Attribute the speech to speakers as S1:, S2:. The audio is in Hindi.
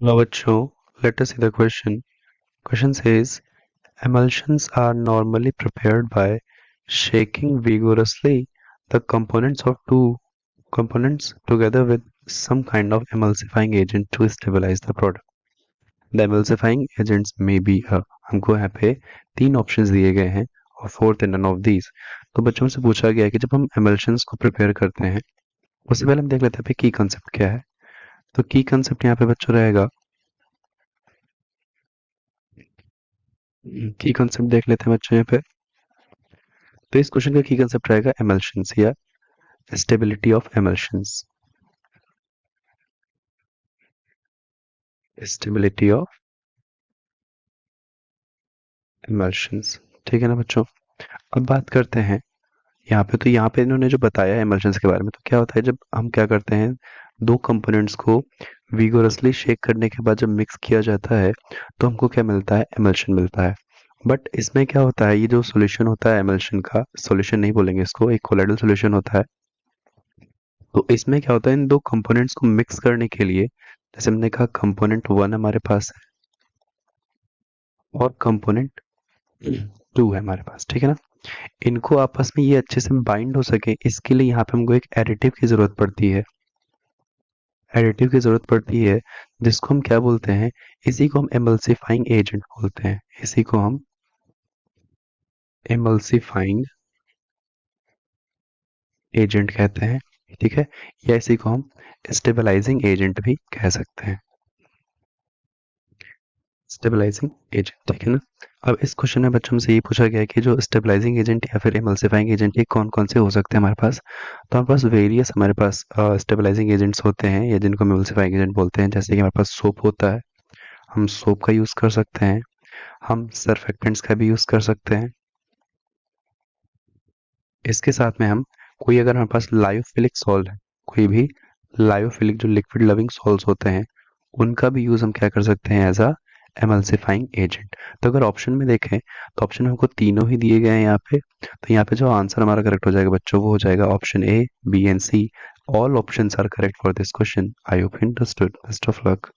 S1: Now, bachcho, let us see the question. Question says, emulsions are normally prepared by shaking vigorously the components of two components together with some kind of emulsifying agent to stabilize the product. The emulsifying agents may be a हमको यहाँ पे तीन ऑप्शंस दिए गए हैं और fourth and none of these. तो बच्चों से पूछा गया है कि जब हम emulsions को प्रिपेयर करते हैं उससे पहले हम देख लेते हैं की कंसेप्ट क्या है। तो की कंसेप्ट यहाँ पे बच्चों रहेगा, की कंसेप्ट देख लेते हैं बच्चों यहाँ पे। तो इस क्वेश्चन का की कंसेप्ट रहेगा emulsions या stability of emulsions, stability of emulsions। ठीक है ना बच्चों। अब बात करते हैं यहाँ पे इन्होंने जो बताया है emulsions के बारे में, तो क्या होता है जब हम क्या करते हैं दो कंपोनेंट्स को विगोरसली शेक करने के बाद जब मिक्स किया जाता है तो हमको क्या मिलता है, emulsion मिलता है। बट इसमें क्या होता है, ये जो सॉल्यूशन होता है emulsion का, सॉल्यूशन नहीं बोलेंगे इसको, एक कोलाइडल सॉल्यूशन होता है। तो इसमें क्या होता है इन दो कंपोनेंट्स को मिक्स करने के लिए, जैसे हमने कहा कंपोनेंट वन हमारे पास है और कंपोनेंट टू है हमारे पास, ठीक है ना। इनको आपस में ये अच्छे से बाइंड हो सके इसके लिए यहाँ पे हमको एक एडिटिव की जरूरत पड़ती है, एडिटिव की जरूरत पड़ती है जिसको हम क्या बोलते हैं, इसी को हम एमल्सिफाइंग एजेंट बोलते हैं, इसी को हम एमल्सिफाइंग एजेंट कहते हैं, ठीक है। या इसी को हम स्टेबलाइजिंग एजेंट भी कह सकते हैं, स्टेबलाइजिंग एजेंट, ठीक है ना। अब इस क्वेश्चन में बच्चों से ये पूछा गया है कि जो स्टेबलाइजिंग एजेंट या फिर एमल्सिफाइंग एजेंट ये कौन कौन से हो सकते हैं हमारे पास। तो हमारे पास वेरियस हमारे पास स्टेबलाइजिंग एजेंट्स होते हैं या जिनको एमल्सिफाइंग एजेंट बोलते हैं। जैसे कि हमारे पास सोप होता है, हम सोप का यूज कर सकते हैं, हम सर्फेक्टेंट्स का भी यूज कर सकते हैं। इसके साथ में हम कोई अगर हमारे पास लायोफिलिक सॉल्ट है, कोई भी लायोफिलिक जो लिक्विड लविंग सॉल्ट्स होते हैं उनका भी यूज हम क्या कर सकते हैं एज अ एमल्सिफाइंग एजेंट। तो अगर ऑप्शन में देखें तो ऑप्शन में हमको तीनों ही दिए गए हैं यहाँ पे। तो यहाँ पे जो आंसर हमारा करेक्ट हो जाएगा बच्चों वो हो जाएगा option A, B and C. All options are correct for this question. I hope you understood. Best of luck.